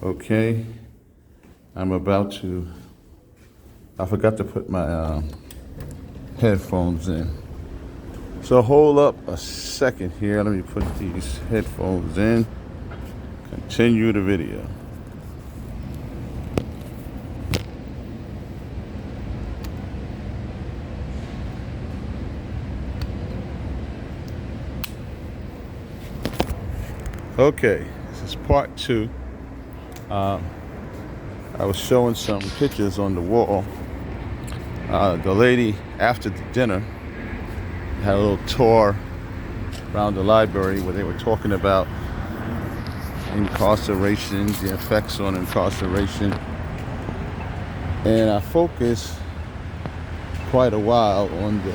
Okay, I'm about to, I forgot to put my headphones in. So hold up a second here. Let me put these headphones in. Continue the video. Okay, this is part two. I was showing some pictures on the wall. The lady, after the dinner, had a little tour around the library where they were talking about incarceration, the effects on incarceration. And I focused quite a while on the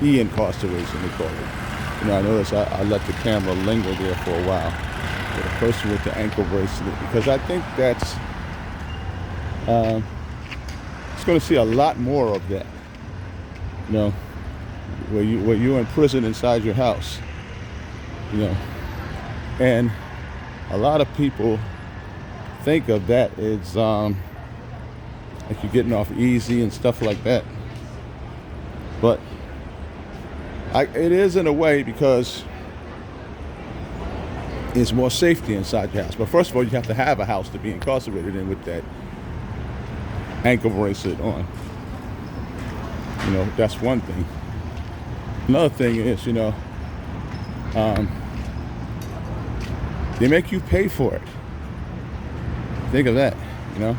e-incarceration, they call it. You know, I noticed I let the camera linger there for a while. The person with the ankle bracelet, because I think that's it's going to see a lot more of that. You know, where you're in prison inside your house. You know, and a lot of people think of that as like you're getting off easy and stuff like that. But it is in a way, because it's more safety inside your house. But first of all, you have to have a house to be incarcerated in with that ankle bracelet on. You know, that's one thing. Another thing is, you know, they make you pay for it. Think of that, you know.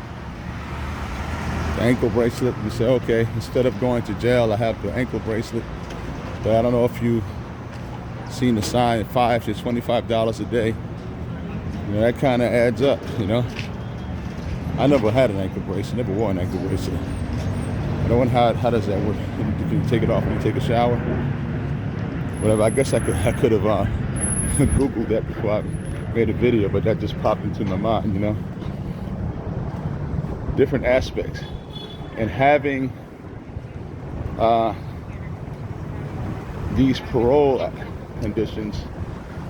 The ankle bracelet, you say, okay, instead of going to jail, I have the ankle bracelet. But I don't know if you seen the sign, $5 to $25 a day. You know, that kind of adds up, you know. I never had an ankle bracelet, never wore an ankle bracelet. I don't know how does that work? Can you take it off when you take a shower? Whatever, I guess I could have Googled that before I made a video, but that just popped into my mind, you know. Different aspects. And having these parole conditions,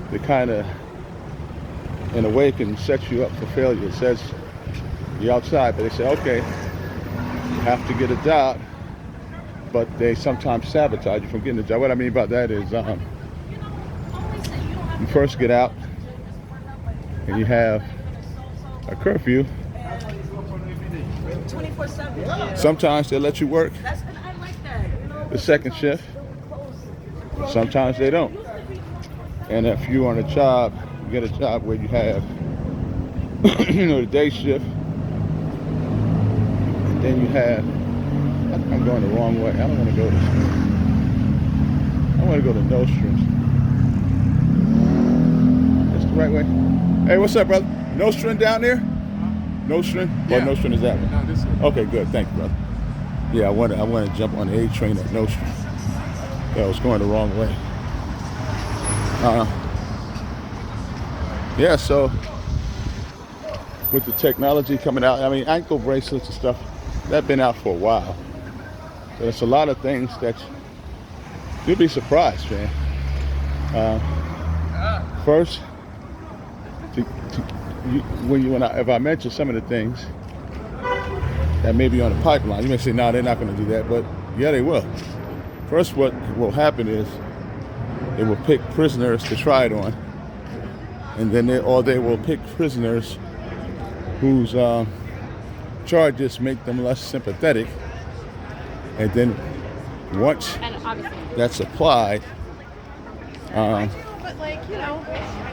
they kind of, in a way, can set you up for failure. It says you're outside, but they say, okay, you have to get a job, but they sometimes sabotage you from getting a job. What I mean by that is, you first get out, and you have a curfew. 24/7. Sometimes they let you work I like that. the second shift. Sometimes they don't. And if you're on a job, you get a job where you have, you know, the day shift. And then you have, I'm going the wrong way. I don't want to go this way. I want to go to Nostrums. That's the right way. Hey, what's up, brother? Nostrum down there? Nostrum? Yeah. Or Nostrum is that one? No, this way. Okay, good. Thank you, brother. Yeah, I want to jump on the A train at Nostrum. Yeah, I was going the wrong way. Yeah, so with the technology coming out, I mean, ankle bracelets and stuff, that's been out for a while. So there's a lot of things that you'll be surprised, man. First, if I mention some of the things that may be on the pipeline, you may say, no, they're not going to do that, but yeah, they will. First, what will happen is they will pick prisoners to try it on, and then they will pick prisoners whose charges make them less sympathetic, and then once that's applied, But like, you know.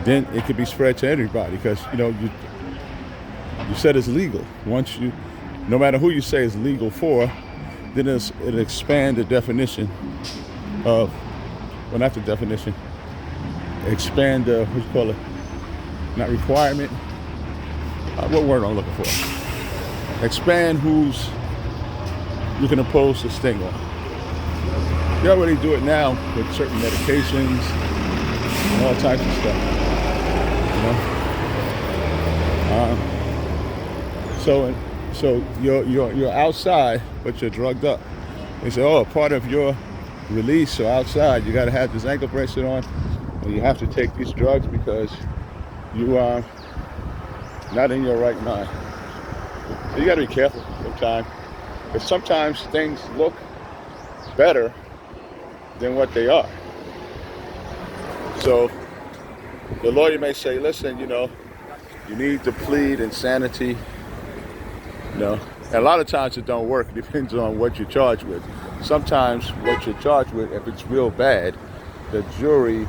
then it could be spread to everybody, because you know you said it's legal. Once you, no matter who you say it's legal for, then it'll expand the definition of, well, not the definition, expand the, what you call it, not requirement, what word I'm looking for? Expand who's you can impose this thing on. You already do it now with certain medications and all types of stuff, you know. So you're outside, but you're drugged up. They say, oh, part of your release or outside, you got to have this ankle bracelet on, and you have to take these drugs because you not in your right mind. So you got to be careful sometimes, because sometimes things look better than what they are. So the lawyer may say, listen, you need to plead insanity. And a lot of times it don't work. It depends on what you're charged with. Sometimes what you're charged with, if it's real bad, the jury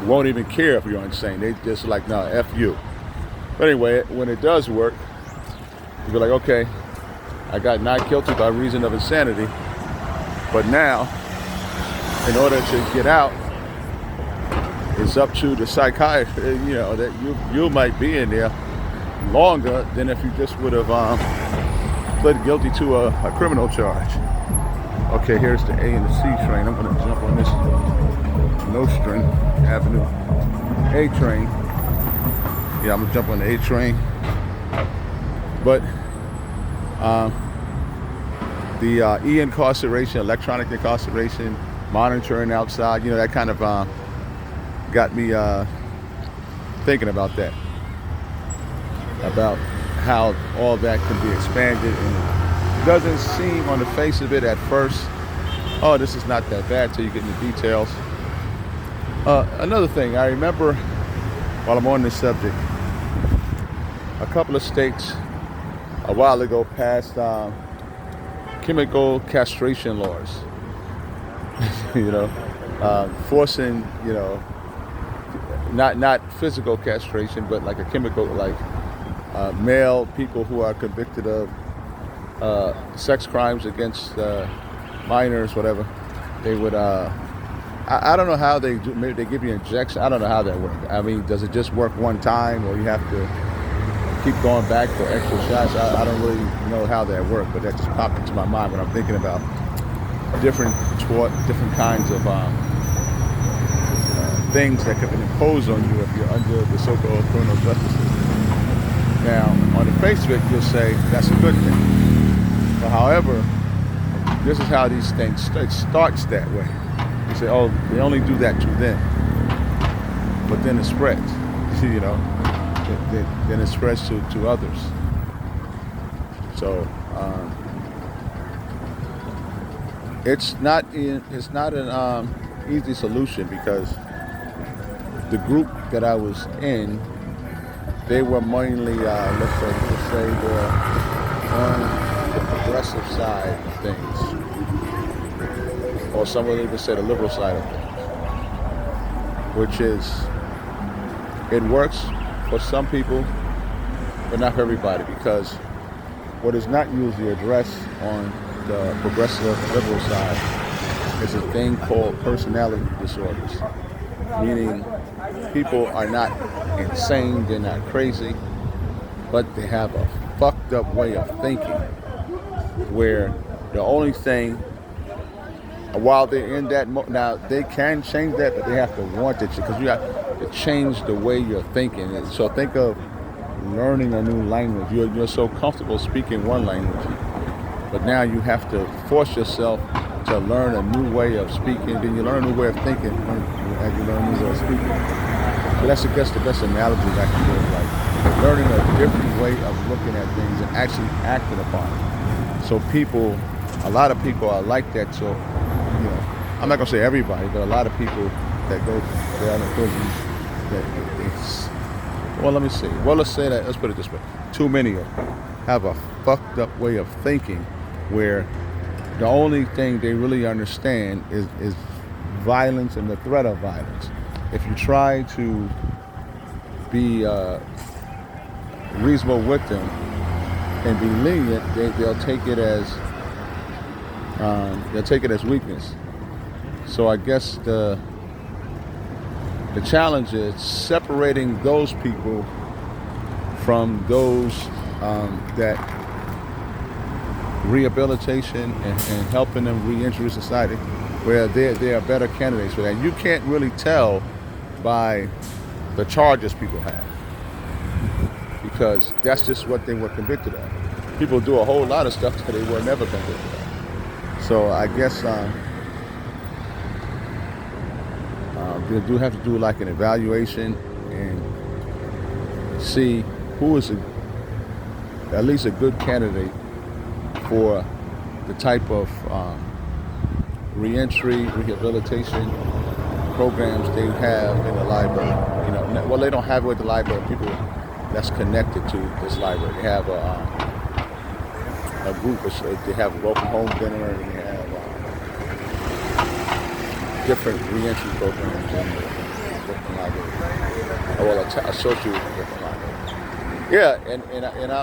won't even care if you're insane. They just like, no, F you. But anyway, when it does work, you be like, okay, I got not guilty by reason of insanity, but now, in order to get out, it's up to the psychiatrist, that you might be in there longer than if you just would have pled guilty to a criminal charge. Okay, here's the A and the C train. I'm going to jump on this Nostrand Avenue A train. Yeah, I'm going to jump on the A train. But the e-incarceration, electronic incarceration, monitoring outside, that kind of got me thinking about that. About how all that can be expanded, and it doesn't seem on the face of it at first, oh, this is not that bad till you get into details. Another thing, I remember while I'm on this subject, a couple of states a while ago passed chemical castration laws, forcing, not physical castration, but like a chemical, like male people who are convicted of sex crimes against minors, whatever, they would, I don't know how they do, maybe they give you injections, I don't know how that works. I mean, does it just work one time, or you have to keep going back for extra shots? I don't really know how that works, but that just popped into my mind when I'm thinking about different kinds of things that can be imposed on you if you're under the so-called criminal justice system. Now, on the face of it, you'll say that's a good thing. But however, this is how these things it starts that way. You say, oh, they only do that to them, but then it spreads. Then it spreads to others. So it's not an easy solution, because the group that I was in, they were mainly, let's say they're on the progressive side of things, or some would even say the liberal side of things, which is, it works for some people, but not for everybody, because what is not usually addressed on the progressive liberal side is a thing called personality disorders, meaning people are not insane, they're not crazy, but they have a fucked up way of thinking, where the only thing, while they're in that now they can change that, but they have to want it, because you have to change the way you're thinking. And so think of learning a new language. You're so comfortable speaking one language, but now you have to force yourself to learn a new way of speaking. Then you learn a new way of thinking as you learn a new way of speaking. So that's, I guess, the best analogy I can give, like learning a different way of looking at things and actually acting upon it. So a lot of people are like that. So, I'm not gonna say everybody, but a lot of people that go down in prison, let's put it this way. Too many of them have a fucked up way of thinking, where the only thing they really understand is violence and the threat of violence. If you try to be reasonable with them and be lenient, they'll take it as weakness. So I guess the challenge is separating those people from those that rehabilitation and helping them re-enter society, where they are better candidates for that. You can't really tell by the charges people have, because that's just what they were convicted of. People do a whole lot of stuff that they were never convicted of. So I guess they do have to do like an evaluation and see who is at least a good candidate for the type of reentry rehabilitation programs they have in the library. You know, well, they don't have it at the library. People that's connected to this library. They have a group. They have a welcome home dinner, and they have different reentry programs in the Brooklyn Library. Well, associated with the Brooklyn Library. Yeah,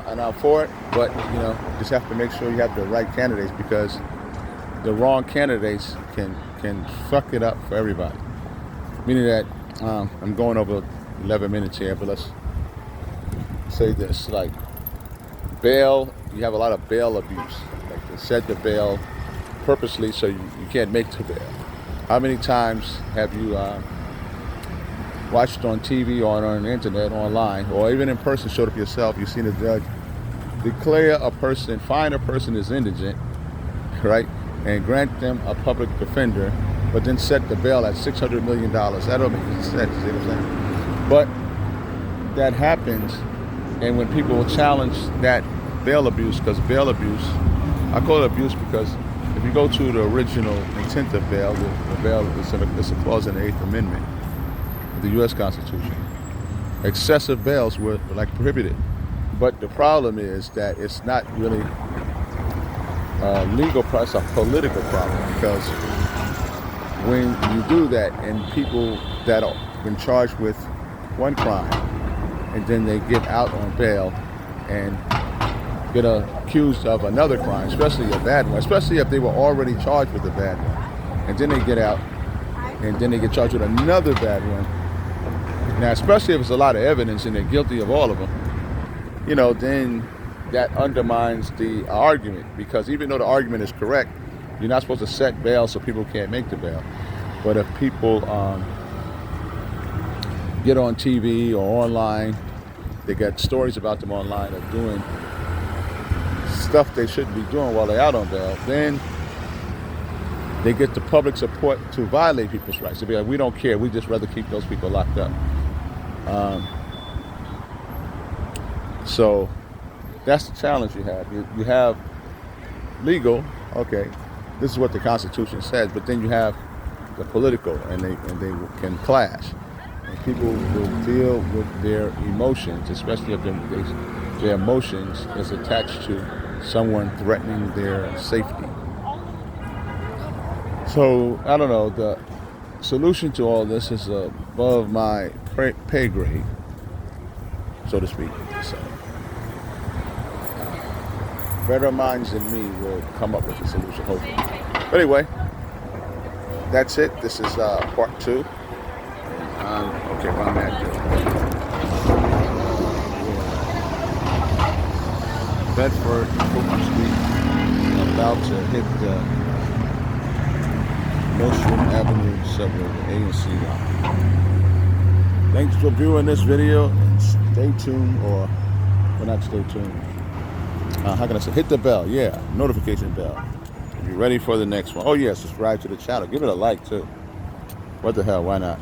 and I'm for it, but you know, just have to make sure you have the right candidates, because the wrong candidates can fuck it up for everybody. Meaning that I'm going over 11 minutes here, but let's say this: like bail, you have a lot of bail abuse. Like they set the bail purposely so you can't make the bail. How many times have you watched on TV or on the internet, online, or even in person, showed up yourself, you've seen a judge declare a person, find a person is indigent, right, and grant them a public defender, but then set the bail at $600 million. That don't make any sense, you see what I'm saying? But that happens, and when people challenge that bail abuse, because bail abuse, I call it abuse because if you go to the original intent of bail, the bail is a clause in the 8th Amendment of the U.S. Constitution. Excessive bails were like prohibited. But the problem is that it's not really a legal problem, it's a political problem, because when you do that and people that have been charged with one crime and then they get out on bail and get accused of another crime, especially a bad one, especially if they were already charged with a bad one, and then they get out and then they get charged with another bad one. Now, especially if it's a lot of evidence and they're guilty of all of them, you know, then that undermines the argument, because even though the argument is correct, you're not supposed to set bail so people can't make the bail. But if people get on TV or online, they got stories about them online of doing stuff they shouldn't be doing while they're out on bail, then they get the public support to violate people's rights. To be like, we don't care, we just rather keep those people locked up. So that's the challenge you have. You have legal, okay, this is what the Constitution says, but then you have the political, and they can clash. And people will deal with their emotions, especially if their emotions is attached to someone threatening their safety. So, I don't know, the solution to all this is above my pay grade, so to speak. So, better minds than me will come up with a solution, hopefully. But anyway, that's it. This is part 2. Okay, where I'm at. Bedford, Fulton Street, about to hit Nostrand Avenue suburb, A and C line. Thanks for viewing this video, and stay tuned, or well, not stay tuned. How can I say? Hit the bell, yeah, notification bell. Be ready for the next one. Oh yeah, subscribe to the channel. Give it a like too. What the hell? Why not?